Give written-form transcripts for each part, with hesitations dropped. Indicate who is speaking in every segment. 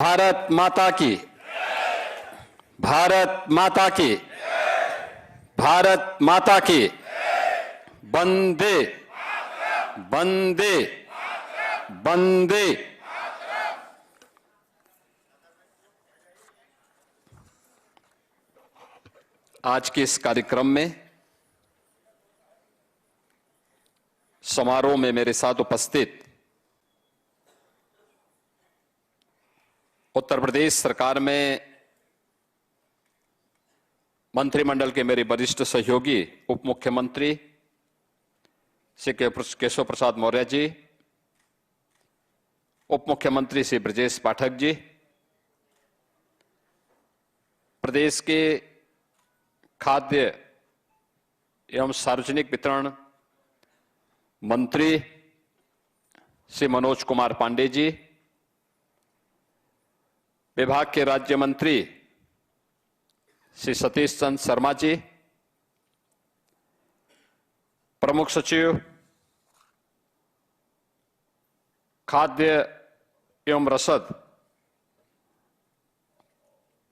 Speaker 1: भारत माता की, भारत माता की, भारत माता की, वंदे वंदे वंदे। आज के इस कार्यक्रम में समारोह में मेरे साथ उपस्थित उत्तर प्रदेश सरकार में मंत्रिमंडल के मेरे वरिष्ठ सहयोगी उप मुख्यमंत्री श्री केशव प्रसाद मौर्य जी, उप मुख्यमंत्री श्री ब्रजेश पाठक जी, प्रदेश के खाद्य एवं सार्वजनिक वितरण मंत्री श्री मनोज कुमार पांडे जी, विभाग के राज्य मंत्री श्री सतीश चंद्र शर्मा जी, प्रमुख सचिव खाद्य एवं रसद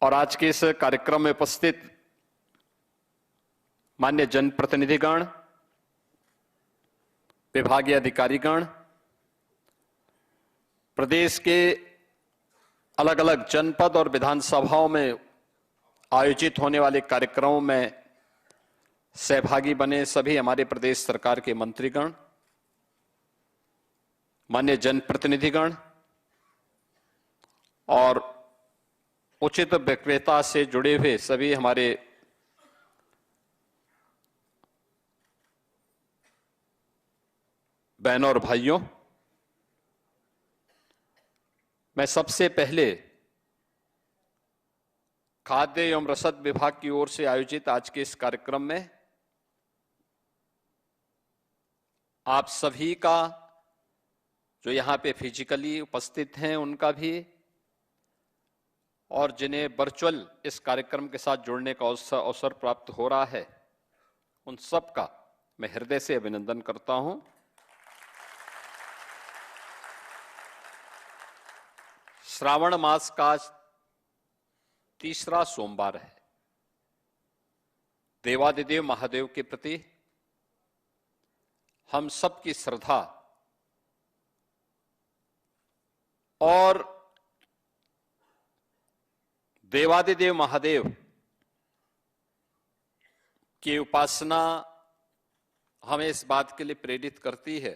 Speaker 1: और आज के इस कार्यक्रम में उपस्थित मान्य जनप्रतिनिधिगण, विभागीय अधिकारीगण, प्रदेश के अलग अलग जनपद और विधानसभाओं में आयोजित होने वाले कार्यक्रमों में सहभागी बने सभी हमारे प्रदेश सरकार के मंत्रीगण, मान्य जनप्रतिनिधिगण और उचित विक्रेता से जुड़े हुए सभी हमारे बहनों और भाइयों, मैं सबसे पहले खाद्य एवं रसद विभाग की ओर से आयोजित आज के इस कार्यक्रम में आप सभी का, जो यहां पे फिजिकली उपस्थित हैं उनका भी, और जिन्हें वर्चुअल इस कार्यक्रम के साथ जुड़ने का अवसर प्राप्त हो रहा है, उन सब का मैं हृदय से अभिनंदन करता हूं। श्रावण मास का तीसरा सोमवार है। देवादिदेव महादेव के प्रति हम सबकी श्रद्धा और देवादिदेव महादेव की उपासना हमें इस बात के लिए प्रेरित करती है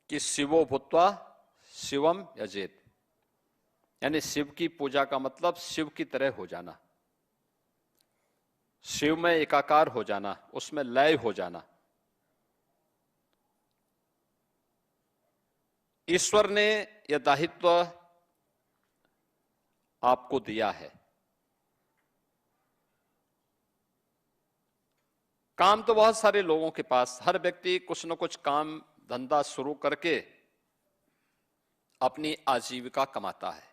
Speaker 1: कि शिवो भूत्वा शिवम यजेत, यानी शिव की पूजा का मतलब शिव की तरह हो जाना, शिव में एकाकार हो जाना, उसमें लय हो जाना। ईश्वर ने यह दायित्व आपको दिया है। काम तो बहुत सारे लोगों के पास, हर व्यक्ति कुछ न कुछ काम धंधा शुरू करके अपनी आजीविका कमाता है,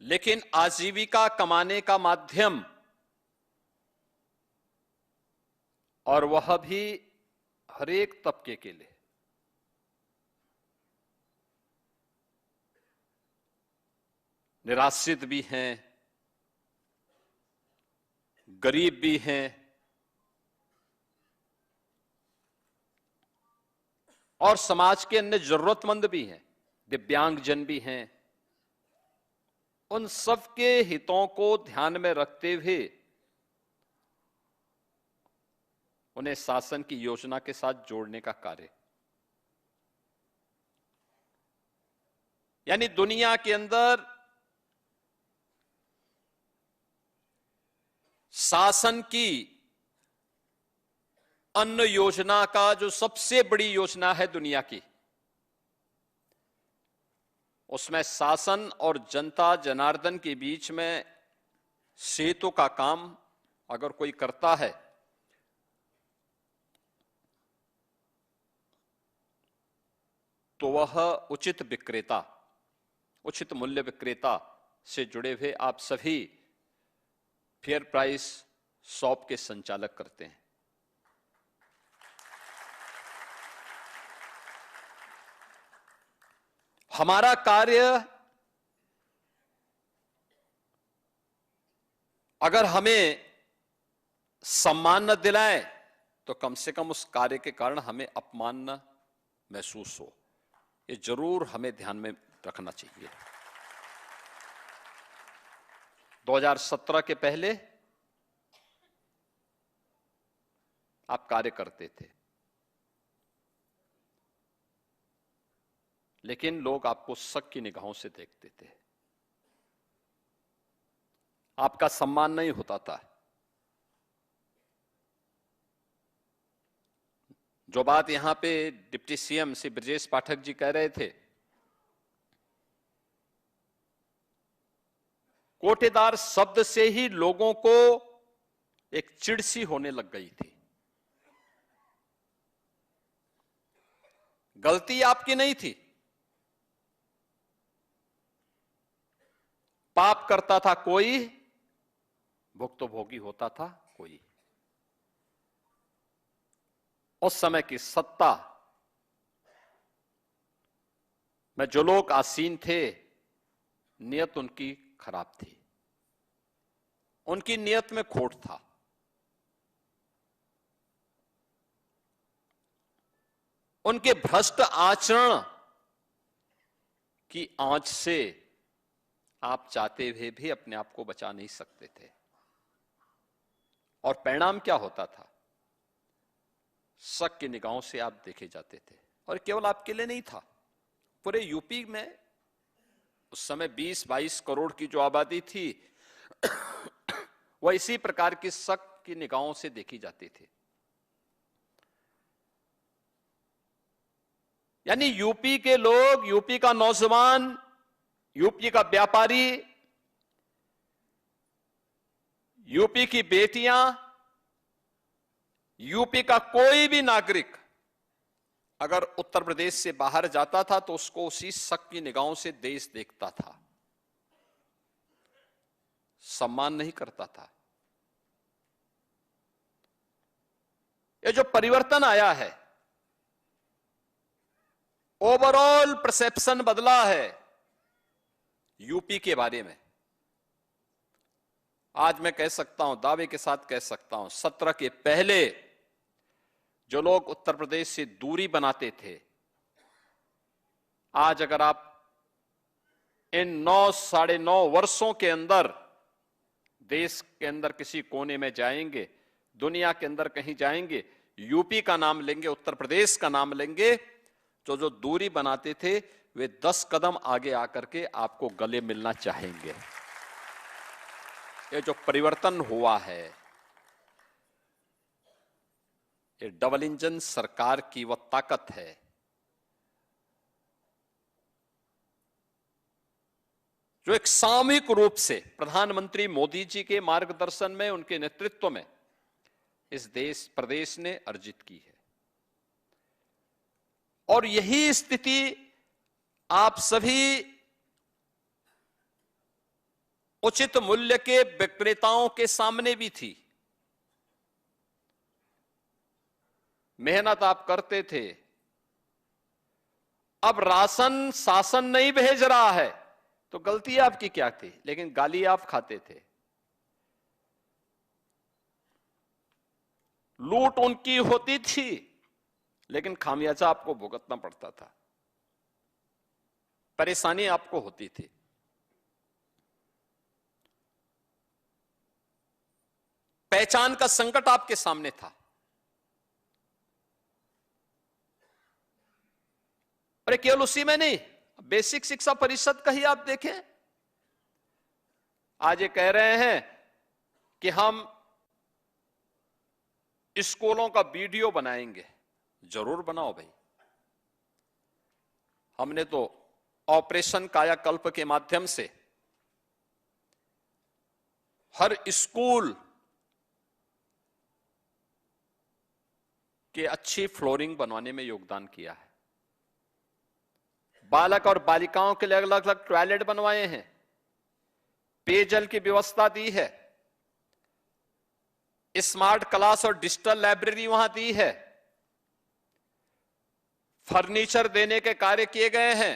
Speaker 1: लेकिन आजीविका कमाने का माध्यम, और वह भी हर एक तबके के लिए, निराश्रित भी हैं, गरीब भी हैं और समाज के अन्य जरूरतमंद भी हैं, दिव्यांगजन भी हैं। उन सबके हितों को ध्यान में रखते हुए उन्हें शासन की योजना के साथ जोड़ने का कार्य, यानी दुनिया के अंदर शासन की अन्न योजना का जो सबसे बड़ी योजना है दुनिया की, उसमें शासन और जनता जनार्दन के बीच में सेतु का काम अगर कोई करता है तो वह उचित विक्रेता, उचित मूल्य विक्रेता से जुड़े हुए आप सभी फेयर प्राइस शॉप के संचालक करते हैं। हमारा कार्य अगर हमें सम्मान न दिलाए तो कम से कम उस कार्य के कारण हमें अपमान न महसूस हो, ये जरूर हमें ध्यान में रखना चाहिए। 2017 के पहले आप कार्य करते थे, लेकिन लोग आपको शक की निगाहों से देखते थे, आपका सम्मान नहीं होता था। जो बात यहां पे डिप्टी सीएम श्री ब्रजेश पाठक जी कह रहे थे, कोटेदार शब्द से ही लोगों को एक चिढ़ सी होने लग गई थी। गलती आपकी नहीं थी, पाप करता था कोई, भुक्तभोगी होता था कोई। उस समय की सत्ता में जो लोग आसीन थे, नियत उनकी खराब थी, उनकी नियत में खोट था। उनके भ्रष्ट आचरण की आंच से आप चाहते हुए भी अपने आप को बचा नहीं सकते थे। और परिणाम क्या होता था? शक की निगाहों से आप देखे जाते थे। और केवल आपके लिए नहीं था, पूरे यूपी में उस समय 20-22 करोड़ की जो आबादी थी वह इसी प्रकार की शक की निगाहों से देखी जाती थी। यानी यूपी के लोग, यूपी का नौजवान, यूपी का व्यापारी, यूपी की बेटियां, यूपी का कोई भी नागरिक अगर उत्तर प्रदेश से बाहर जाता था तो उसको उसी शक की निगाहों से देश देखता था, सम्मान नहीं करता था। ये जो परिवर्तन आया है, ओवरऑल परसेप्शन बदला है यूपी के बारे में। आज मैं कह सकता हूं, दावे के साथ कह सकता हूं, 17 के पहले जो लोग उत्तर प्रदेश से दूरी बनाते थे, आज अगर आप इन 9-9.5 वर्षों के अंदर देश के अंदर किसी कोने में जाएंगे, दुनिया के अंदर कहीं जाएंगे, यूपी का नाम लेंगे, उत्तर प्रदेश का नाम लेंगे, तो जो दूरी बनाते थे वे 10 कदम आगे आकर के आपको गले मिलना चाहेंगे। ये जो परिवर्तन हुआ है, ये डबल इंजन सरकार की वह ताकत है जो एक सामूहिक रूप से प्रधानमंत्री मोदी जी के मार्गदर्शन में, उनके नेतृत्व में इस प्रदेश ने अर्जित की है। और यही स्थिति आप सभी उचित मूल्य के विक्रेताओं के सामने भी थी। मेहनत आप करते थे, अब राशन शासन नहीं भेज रहा है तो गलती आपकी क्या थी, लेकिन गाली आप खाते थे। लूट उनकी होती थी लेकिन खामियाजा आपको भुगतना पड़ता था, परेशानी आपको होती थी। पहचान का संकट आपके सामने था। अरे केवल उसी में नहीं, बेसिक शिक्षा परिषद का ही आप देखें, आज ये कह रहे हैं कि हम स्कूलों का वीडियो बनाएंगे। जरूर बनाओ भाई। हमने तो ऑपरेशन कायाकल्प के माध्यम से हर स्कूल के अच्छी फ्लोरिंग बनवाने में योगदान किया है। बालक और बालिकाओं के लिए अलग अलग टॉयलेट बनवाए हैं, पेयजल की व्यवस्था दी है, स्मार्ट क्लास और डिजिटल लाइब्रेरी वहां दी है, फर्नीचर देने के कार्य किए गए हैं।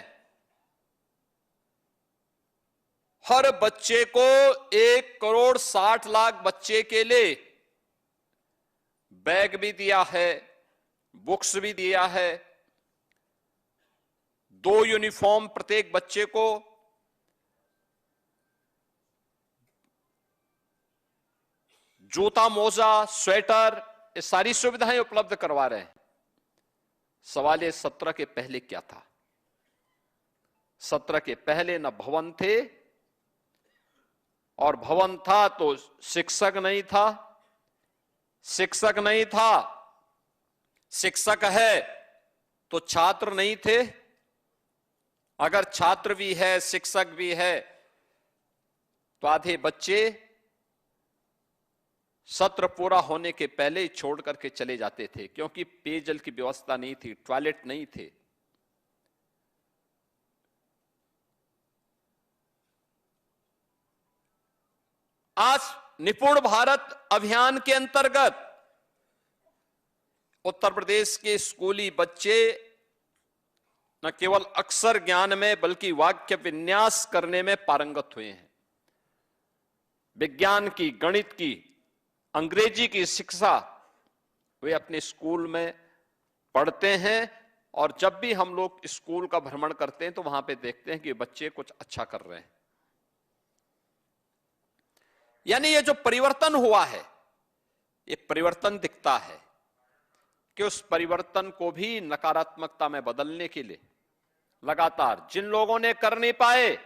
Speaker 1: हर बच्चे को 1,60,00,000 बच्चे के लिए बैग भी दिया है, बुक्स भी दिया है, 2 यूनिफॉर्म प्रत्येक बच्चे को, जूता, मोजा, स्वेटर, ये सारी सुविधाएं उपलब्ध करवा रहे हैं। सवाल ये 17 के पहले क्या था? 17 के पहले न भवन थे, और भवन था तो शिक्षक नहीं था, शिक्षक नहीं था, शिक्षक है तो छात्र नहीं थे, अगर छात्र भी है शिक्षक भी है तो आधे बच्चे सत्र पूरा होने के पहले ही छोड़ करके चले जाते थे, क्योंकि पेयजल की व्यवस्था नहीं थी, टॉयलेट नहीं थे। आज निपुण भारत अभियान के अंतर्गत उत्तर प्रदेश के स्कूली बच्चे न केवल अक्षर ज्ञान में बल्कि वाक्य विन्यास करने में पारंगत हुए हैं। विज्ञान की, गणित की, अंग्रेजी की शिक्षा वे अपने स्कूल में पढ़ते हैं, और जब भी हम लोग स्कूल का भ्रमण करते हैं तो वहां पे देखते हैं कि बच्चे कुछ अच्छा कर रहे हैं। यानी ये जो परिवर्तन हुआ है, ये परिवर्तन दिखता है कि उस परिवर्तन को भी नकारात्मकता में बदलने के लिए लगातार जिन लोगों ने कर नहीं पाए,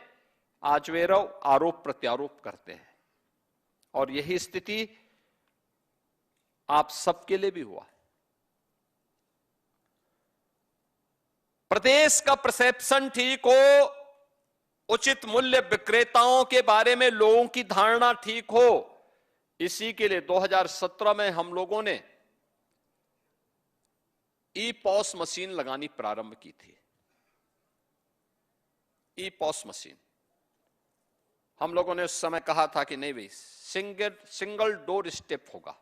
Speaker 1: आज वे आरोप प्रत्यारोप करते हैं, और यही स्थिति आप सबके लिए भी हुआ है। प्रदेश का परसेप्शन ठीक हो, उचित मूल्य विक्रेताओं के बारे में लोगों की धारणा ठीक हो, इसी के लिए 2017 में हम लोगों ने ई-पॉस मशीन लगानी प्रारंभ की थी। ई-पॉस मशीन हम लोगों ने उस समय कहा था कि नहीं भाई, सिंगल डोर स्टेप होगा।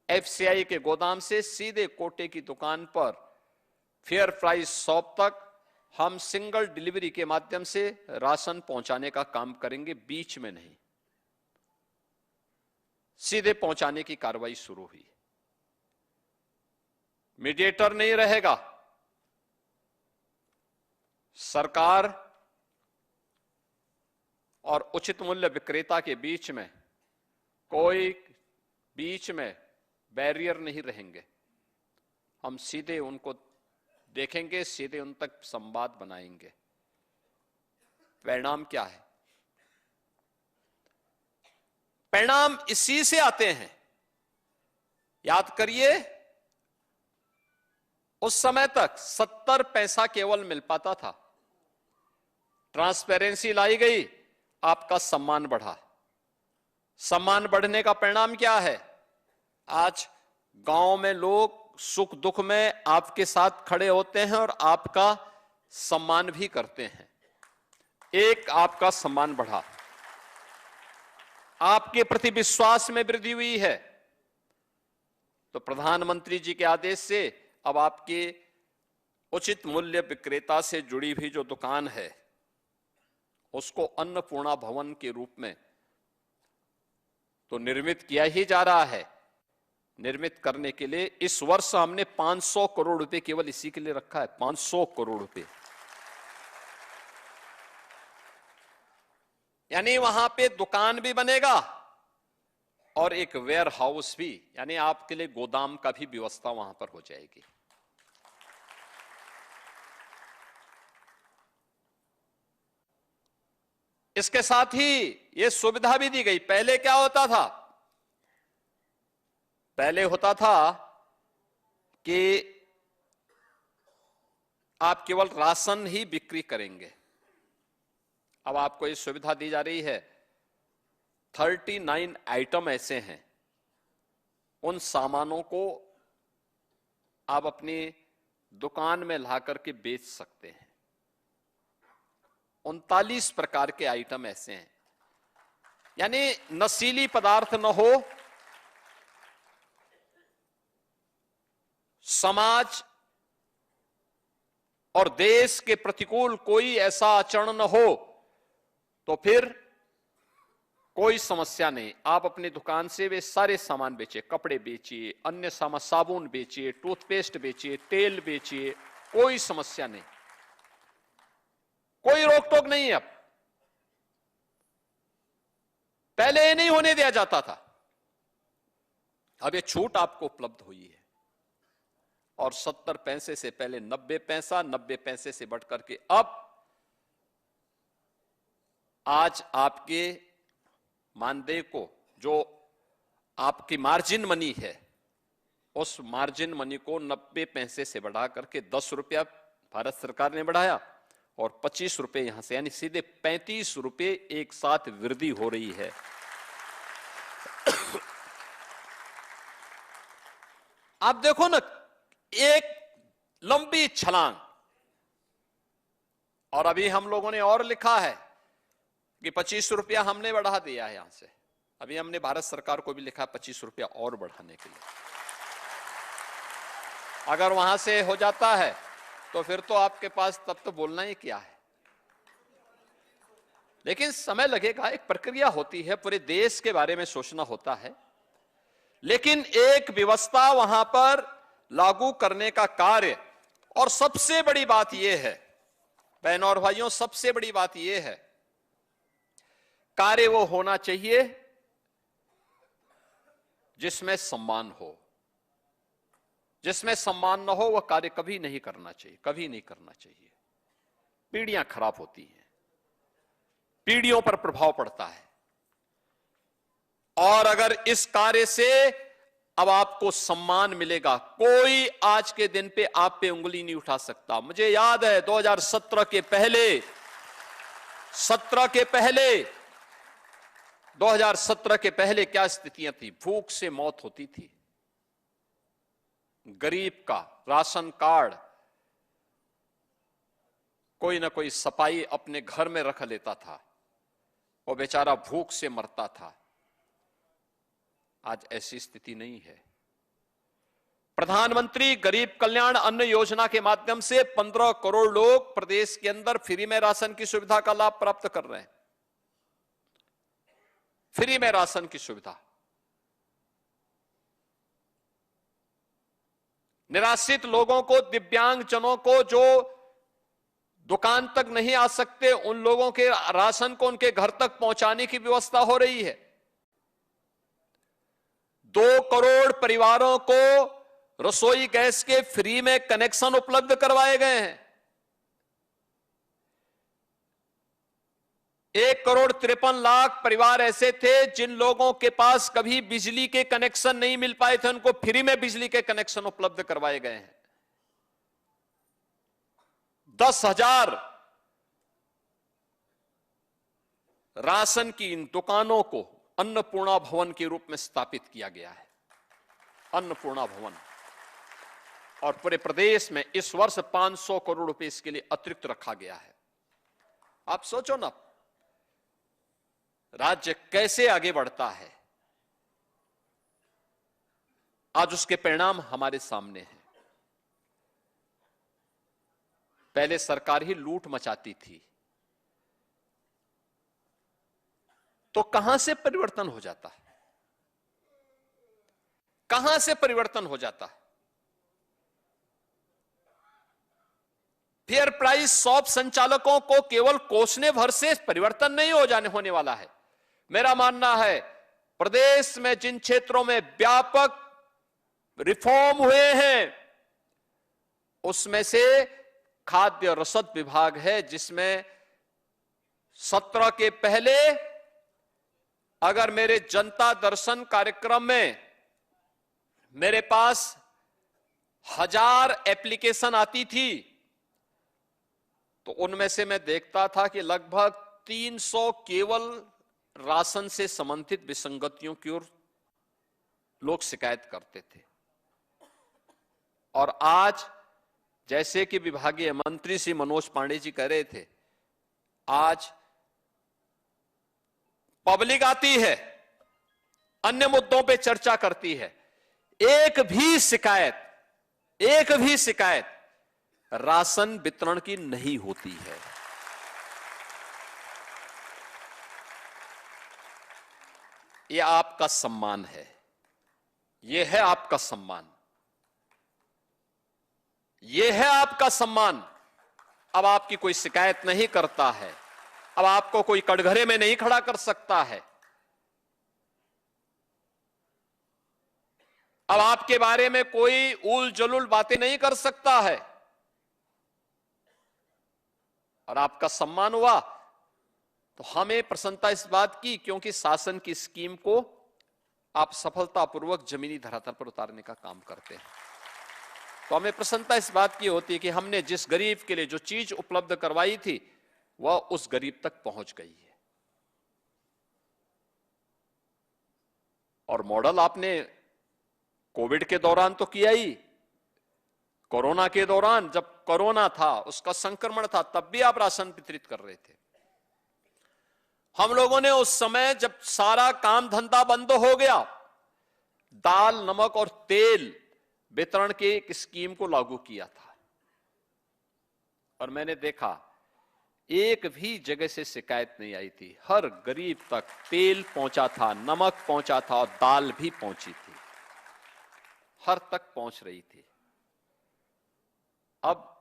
Speaker 1: एफसीआई के गोदाम से सीधे कोटे की दुकान पर फेयर प्राइस शॉप तक हम सिंगल डिलीवरी के माध्यम से राशन पहुंचाने का काम करेंगे, बीच में नहीं, सीधे पहुंचाने की कार्रवाई शुरू हुई। मीडिएटर नहीं रहेगा, सरकार और उचित मूल्य विक्रेता के बीच में कोई बैरियर नहीं रहेंगे। हम सीधे उनको देखेंगे, सीधे उन तक संवाद बनाएंगे। परिणाम क्या है? परिणाम इसी से आते हैं। याद करिए, उस समय तक 70 पैसा केवल मिल पाता था। ट्रांसपेरेंसी लाई गई, आपका सम्मान बढ़ा। सम्मान बढ़ने का परिणाम क्या है? आज गांव में लोग सुख दुख में आपके साथ खड़े होते हैं और आपका सम्मान भी करते हैं। एक, आपका सम्मान बढ़ा, आपके प्रति विश्वास में वृद्धि हुई है। तो प्रधानमंत्री जी के आदेश से अब आपके उचित मूल्य विक्रेता से जुड़ी हुई जो दुकान है, उसको अन्नपूर्णा भवन के रूप में तो निर्मित किया ही जा रहा है। निर्मित करने के लिए इस वर्ष हमने 500 करोड़ रुपए केवल इसी के लिए रखा है। 500 करोड़ रुपए, यानी वहां पे दुकान भी बनेगा और एक वेयर हाउस भी, यानी आपके लिए गोदाम का भी व्यवस्था वहां पर हो जाएगी। इसके साथ ही यह सुविधा भी दी गई। पहले क्या होता था? पहले होता था कि आप केवल राशन ही बिक्री करेंगे। अब आपको ये सुविधा दी जा रही है। 39 आइटम ऐसे हैं, उन सामानों को आप अपनी दुकान में ला करके बेच सकते हैं। 39 प्रकार के आइटम ऐसे हैं, यानी नशीली पदार्थ न हो, समाज और देश के प्रतिकूल कोई ऐसा आचरण न हो तो फिर कोई समस्या नहीं, आप अपनी दुकान से वे सारे सामान बेचिए, कपड़े बेचिए, अन्य सामान, साबुन बेचिए, टूथपेस्ट बेचिए, तेल बेचिए, कोई समस्या नहीं, कोई रोक टोक नहीं है। अब पहले ये नहीं होने दिया जाता था, अब ये छूट आपको उपलब्ध हुई है। और 70 पैसे से पहले 90 पैसा, 90 पैसे से बढ़कर के अब आज आपके मानदेय को, जो आपकी मार्जिन मनी है, उस मार्जिन मनी को 90 पैसे से बढ़ा करके 10 रुपया भारत सरकार ने बढ़ाया और 25 रुपए यहां से, यानी सीधे 35 रुपए एक साथ वृद्धि हो रही है। आप देखो ना, एक लंबी छलांग। और अभी हम लोगों ने और लिखा है कि 25 रुपया हमने बढ़ा दिया है यहां से, अभी हमने भारत सरकार को भी लिखा 25 रुपया और बढ़ाने के लिए। अगर वहां से हो जाता है तो फिर तो आपके पास तब तो बोलना ही क्या है। लेकिन समय लगेगा, एक प्रक्रिया होती है, पूरे देश के बारे में सोचना होता है। लेकिन एक व्यवस्था वहां पर लागू करने का कार्य, और सबसे बड़ी बात यह है बहनों और भाइयों, सबसे बड़ी बात यह है, कार्य वो होना चाहिए जिसमें सम्मान हो। जिसमें सम्मान न हो वह कार्य कभी नहीं करना चाहिए, कभी नहीं करना चाहिए। पीढ़ियां खराब होती हैं, पीढ़ियों पर प्रभाव पड़ता है। और अगर इस कार्य से अब आपको सम्मान मिलेगा, कोई आज के दिन पे आप पे उंगली नहीं उठा सकता। मुझे याद है 2017 के पहले 2017 के पहले क्या स्थितियां थी। भूख से मौत होती थी, गरीब का राशन कार्ड, कोई ना कोई सपाई अपने घर में रख लेता था, वो बेचारा भूख से मरता था। आज ऐसी स्थिति नहीं है। प्रधानमंत्री गरीब कल्याण अन्न योजना के माध्यम से 15 करोड़ लोग प्रदेश के अंदर फ्री में राशन की सुविधा का लाभ प्राप्त कर रहे हैं। फ्री में राशन की सुविधा। निराश्रित लोगों को, दिव्यांगजनों को जो दुकान तक नहीं आ सकते, उन लोगों के राशन को उनके घर तक पहुंचाने की व्यवस्था हो रही है। 2 करोड़ परिवारों को रसोई गैस के फ्री में कनेक्शन उपलब्ध करवाए गए हैं। 1,53,00,000 परिवार ऐसे थे जिन लोगों के पास कभी बिजली के कनेक्शन नहीं मिल पाए थे, उनको फ्री में बिजली के कनेक्शन उपलब्ध करवाए गए हैं। 10,000 राशन की इन दुकानों को अन्नपूर्णा भवन के रूप में स्थापित किया गया है। अन्नपूर्णा भवन। और पूरे प्रदेश में इस वर्ष 500 करोड़ रुपए इसके लिए अतिरिक्त रखा गया है। आप सोचो ना, राज्य कैसे आगे बढ़ता है। आज उसके परिणाम हमारे सामने हैं। पहले सरकार ही लूट मचाती थी, तो कहां से परिवर्तन हो जाता है, कहां से परिवर्तन हो जाता है। फेयर प्राइस शॉप संचालकों को केवल कोसने भर से परिवर्तन नहीं होने वाला है। मेरा मानना है प्रदेश में जिन क्षेत्रों में व्यापक रिफॉर्म हुए हैं, उसमें से खाद्य रसद विभाग है, जिसमें 17 के पहले अगर मेरे जनता दर्शन कार्यक्रम में मेरे पास 1000 एप्लीकेशन आती थी, तो उनमें से मैं देखता था कि लगभग 300 केवल राशन से संबंधित विसंगतियों की ओर लोग शिकायत करते थे। और आज जैसे कि विभागीय मंत्री श्री मनोज पांडे जी कह रहे थे, आज पब्लिक आती है, अन्य मुद्दों पे चर्चा करती है, एक भी शिकायत राशन वितरण की नहीं होती है। ये आपका सम्मान है, ये है आपका सम्मान, ये है आपका सम्मान। अब आपकी कोई शिकायत नहीं करता है, अब आपको कोई कटघरे में नहीं खड़ा कर सकता है, अब आपके बारे में कोई उल जलुल बातें नहीं कर सकता है, और आपका सम्मान हुआ तो हमें प्रसन्नता इस बात की, क्योंकि शासन की स्कीम को आप सफलतापूर्वक जमीनी धरातल पर उतारने का काम करते हैं। तो हमें प्रसन्नता इस बात की होती है कि हमने जिस गरीब के लिए जो चीज उपलब्ध करवाई थी वह उस गरीब तक पहुंच गई है। और मॉडल आपने कोविड के दौरान तो किया ही, कोरोना के दौरान जब कोरोना था, उसका संक्रमण था, तब भी आप राशन वितरित कर रहे थे। हम लोगों ने उस समय जब सारा काम धंधा बंद हो गया, दाल, नमक और तेल वितरण की एक स्कीम को लागू किया था, और मैंने देखा एक भी जगह से शिकायत नहीं आई थी। हर गरीब तक तेल पहुंचा था, नमक पहुंचा था और दाल भी पहुंची थी, हर तक पहुंच रही थी। अब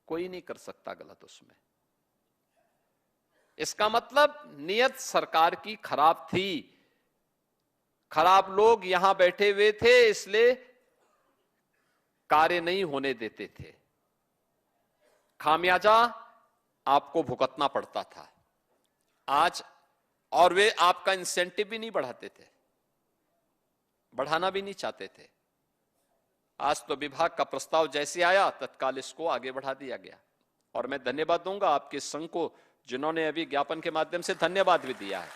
Speaker 1: कोई नहीं कर सकता गलत उसमें। इसका मतलब नियत सरकार की खराब थी, खराब लोग यहां बैठे हुए थे, इसलिए कार्य नहीं होने देते थे। खामियाजा आपको भुगतना पड़ता था आज, और वे आपका इंसेंटिव भी नहीं बढ़ाते थे, बढ़ाना भी नहीं चाहते थे। आज तो विभाग का प्रस्ताव जैसे आया तत्काल इसको आगे बढ़ा दिया गया, और मैं धन्यवाद दूंगा आपके संघ को, जिन्होंने अभी ज्ञापन के माध्यम से धन्यवाद भी दिया है।